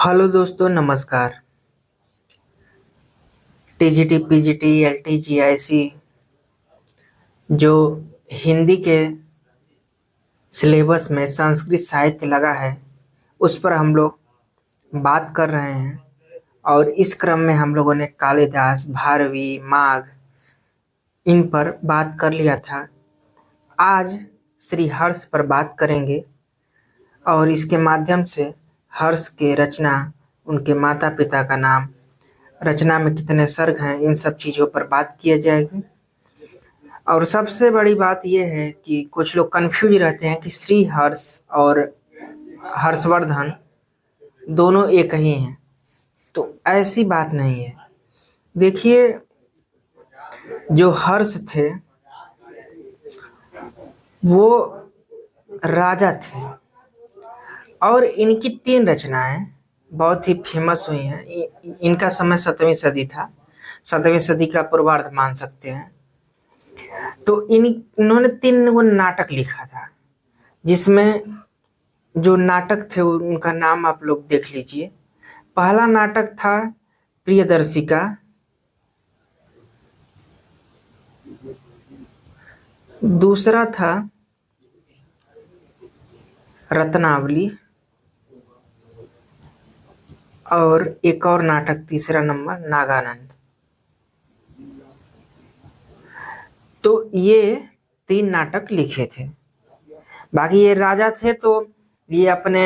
Hello दोस्तों, नमस्कार। TGT, PGT, एलटीजीआईसी जो हिंदी के सिलेबस में संस्कृत साहित्य लगा है, उस पर हम लोग बात कर रहे हैं। और इस क्रम में हम लोगों ने कालिदास, भारवी, माघ इन पर बात कर लिया था। आज श्री हर्ष पर बात करेंगे और इसके माध्यम से हर्ष के रचना, उनके माता पिता का नाम, रचना में कितने सर्ग हैं, इन सब चीज़ों पर बात किया जाएगी। और सबसे बड़ी बात यह है कि कुछ लोग कंफ्यूज रहते हैं कि श्री हर्ष और हर्षवर्धन दोनों एक ही हैं। तो ऐसी बात नहीं है। देखिए, जो हर्ष थे वो राजा थे और इनकी 3 रचनाएं बहुत ही फेमस हुई हैं। इनका समय 7वीं सदी था, 7वीं सदी का पूर्वार्ध मान सकते हैं। तो इन्होंने 3 वो नाटक लिखा था, जिसमें जो नाटक थे उनका नाम आप लोग देख लीजिए। पहला नाटक था प्रियदर्शिका, दूसरा था रत्नावली, और एक और नाटक तीसरा नंबर नागानंद। तो ये 3 नाटक लिखे थे। बाकी ये राजा थे तो ये अपने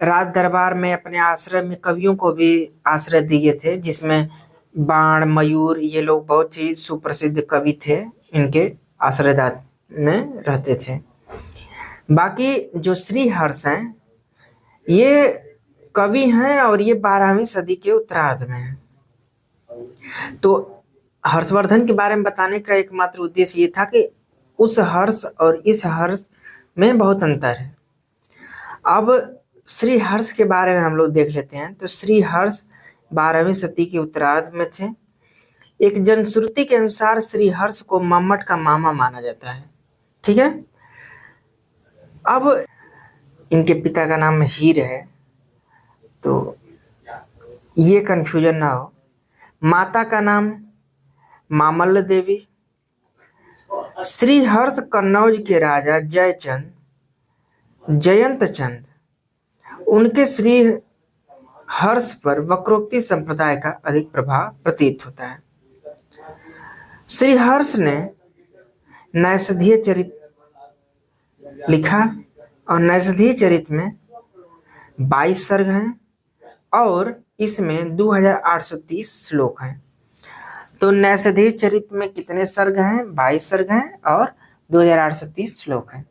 राज दरबार में अपने आश्रय में कवियों को भी आश्रय दिए थे, जिसमें बाण, मयूर, ये लोग बहुत ही सुप्रसिद्ध कवि थे, इनके आश्रयदात में रहते थे। बाकी जो श्री हर्ष हैं, ये कवि हैं और ये 12वीं सदी के उत्तरार्ध में हैं। तो हर्षवर्धन के बारे में बताने का एकमात्र उद्देश्य ये था कि उस हर्ष और इस हर्ष में बहुत अंतर है। अब श्री हर्ष के बारे में हम लोग देख लेते हैं। तो श्री हर्ष 12वीं सदी के उत्तरार्ध में थे। एक जनश्रुति के अनुसार श्री हर्ष को मम्मट का मामा माना जाता है। ठीक है। अब इनके पिता का नाम हीर है, तो ये कंफ्यूजन ना हो। माता का नाम मामल्ल देवी। श्री हर्ष कन्नौज के राजा जयचंद, जयंत चंद, उनके श्री हर्ष पर वक्रोक्ति संप्रदाय का अधिक प्रभाव प्रतीत होता है। श्री हर्ष ने नैषधीय चरित लिखा और नैषधीय चरित में 22 सर्ग हैं और इसमें 2830 श्लोक हैं। तो नैषधीय चरित में कितने सर्ग हैं? 22 सर्ग हैं और 2830 श्लोक हैं।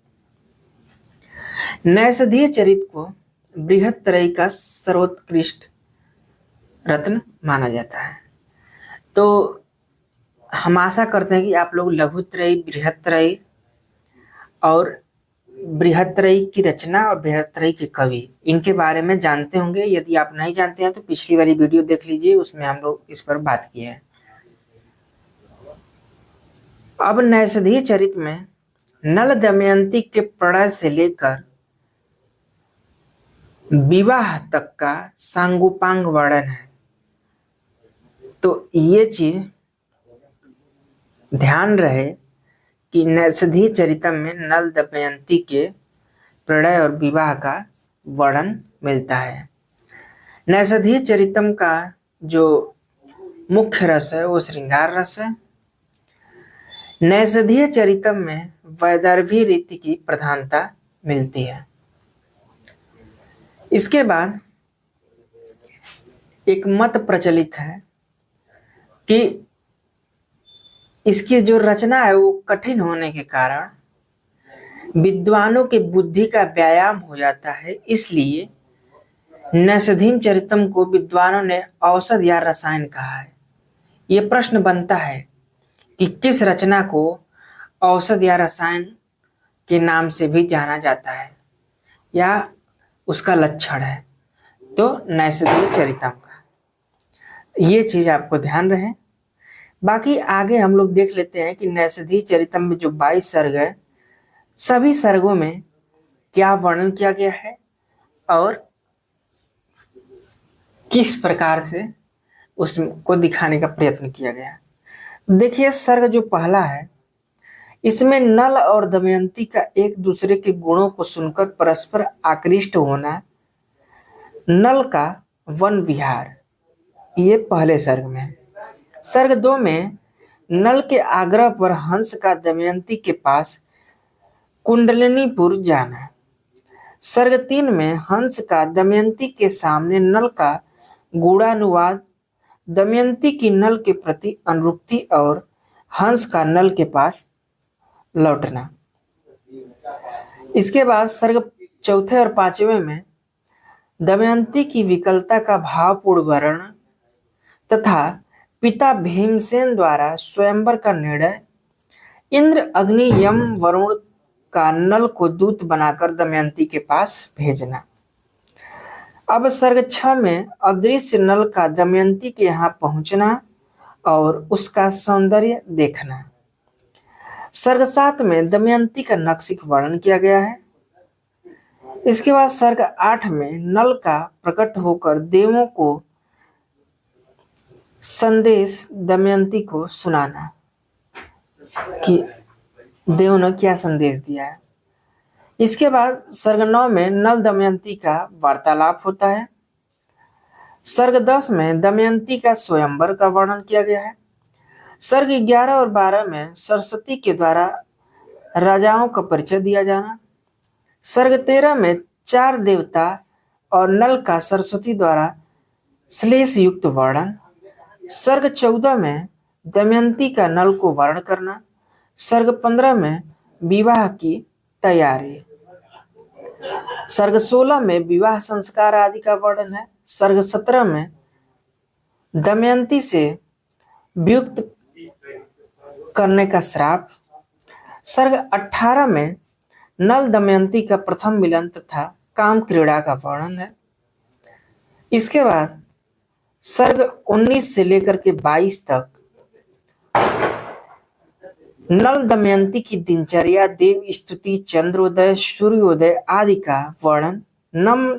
नैषधीय चरित को बृहत्त्रयी का सर्वोत्कृष्ट रत्न माना जाता है। तो हम आशा करते हैं कि आप लोग लघुत्रयी, बृहत्त्रयी और बृहत्त्रयी की रचना और बृहत्त्रयी के कवि, इनके बारे में जानते होंगे। यदि आप नहीं जानते हैं तो पिछली वाली वीडियो देख लीजिए, उसमें हम लोग इस पर बात किए हैं। अब नैषधीय चरित में नल दमयंती के प्रणय से लेकर विवाह तक का सांगोपांग वर्णन है। तो ये चीज ध्यान रहे कि नैषधीय चरितम में नल दमयंती के प्रणय और विवाह का वर्णन मिलता है। नैषधीय चरितम का जो मुख्य रस है वो श्रृंगार रस है। नैषधीय चरितम में वैदर्भी रीति की प्रधानता मिलती है। इसके बाद एक मत प्रचलित है कि इसकी जो रचना है वो कठिन होने के कारण विद्वानों की बुद्धि का व्यायाम हो जाता है, इसलिए नैषधीय चरितम को विद्वानों ने औषध या रसायन कहा है। ये प्रश्न बनता है कि किस रचना को औषध या रसायन के नाम से भी जाना जाता है या उसका लक्षण है। तो नैषधीय चरितम का ये चीज आपको ध्यान रहे। बाकी आगे हम लोग देख लेते हैं कि नैषधीय चरितम में जो 22 सर्ग है, सभी सर्गों में क्या वर्णन किया गया है और किस प्रकार से उसको दिखाने का प्रयत्न किया गया। देखिए सर्ग जो पहला है इसमें नल और दमयंती का एक दूसरे के गुणों को सुनकर परस्पर आकृष्ट होना, नल का वन विहार, ये पहले सर्ग में है। सर्ग 2 में नल के आग्रह पर हंस का दमयंती के पास कुंडलिनीपुर जाना। सर्ग 3 में हंस का दमयंती के सामने नल का गूढ़ानुवाद, दमयंती की नल के प्रति अनुरक्ति और हंस का नल के पास लौटना। इसके बाद सर्ग 4 और 5वें में दमयंती की विकलता का भावपूर्ण वर्णन तथा पिता भीमसेन द्वारा स्वयंवर का निर्णय, इंद्र अग्नि यम वरुण का नल को दूत बनाकर दमयंती के पास भेजना। अब सर्ग 6 में अदृश्य नल का दमयंती के यहाँ पहुंचना और उसका सौंदर्य देखना। सर्ग 7 में दमयंती का नक्शिक वर्णन किया गया है। इसके बाद सर्ग 8 में नल का प्रकट होकर देवों को संदेश दमयंती को सुनाना कि देव ने क्या संदेश दिया है। इसके बाद सर्ग 9 में नल दमयंती का वार्तालाप होता है। सर्ग 10 में दमयंती का स्वयंवर का वर्णन किया गया है। सर्ग 11 और 12 में सरस्वती के द्वारा राजाओं का परिचय दिया जाना। सर्ग 13 में 4 देवता और नल का सरस्वती द्वारा श्लेष युक्त वर्णन। सर्ग 14 में दमयंती का नल को वर्ण करना। सर्ग 15 में विवाह की तैयारी। सर्ग 16 में विवाह संस्कार आदि का वर्णन है। सर्ग 17 में दमयंती से वियुक्त करने का श्राप। सर्ग 18 में नल दमयंती का प्रथम मिलन तथा काम क्रीड़ा का वर्णन है। इसके बाद सर्ग 19 से लेकर के 22 तक नल दमयंती की दिनचर्या, देव स्तुति, चंद्रोदय, सूर्योदय आदि का वर्णन, नम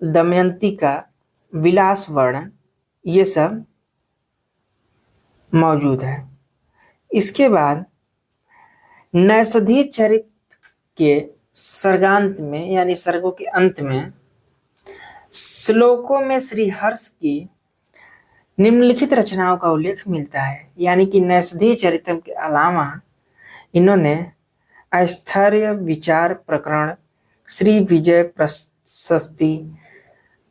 दमयंती का विलास वर्णन, ये सब मौजूद है। इसके बाद नैषधीय चरित्र के सर्गांत में यानी सर्गों के अंत में श्लोकों में श्री हर्ष की निम्नलिखित रचनाओं का उल्लेख मिलता है। यानी कि नैषधीय चरित्र के अलावा इन्होंने आस्थर्य विचार प्रकरण, श्री विजय प्रशस्ति,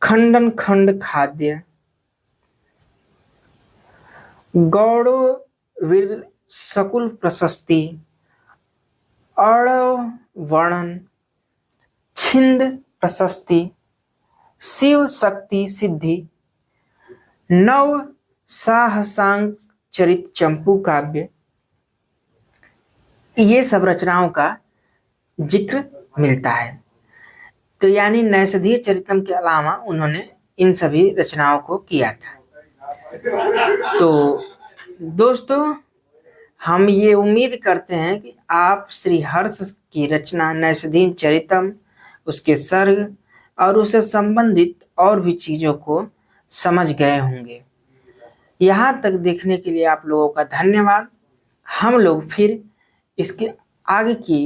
खंडन खंड खाद्य, गौड़ो वीर सकुल प्रशस्ति, अणव वर्णन, छिंद प्रशस्ति, शिव शक्ति सिद्धि, नव साहसांक चरित चंपू काव्य, ये सब रचनाओं का जिक्र मिलता है। तो यानी नैषधीय चरित्रम के अलावा उन्होंने इन सभी रचनाओं को किया था। तो दोस्तों हम ये उम्मीद करते हैं कि आप श्री हर्ष की रचना नैषधीय चरितम, उसके सर्ग और उससे संबंधित और भी चीज़ों को समझ गए होंगे। यहाँ तक देखने के लिए आप लोगों का धन्यवाद। हम लोग फिर इसके आगे की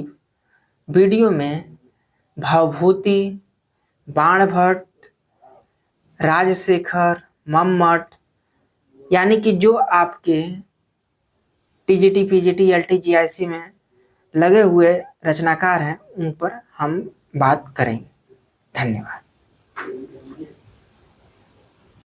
वीडियो में भवभूति, बाणभट्ट, राजशेखर, मम्मट यानी कि जो आपके टीजीटी, पीजीटी, एलटी, जीआईसी में लगे हुए रचनाकार हैं उन पर हम बात करेंगे। धन्यवाद।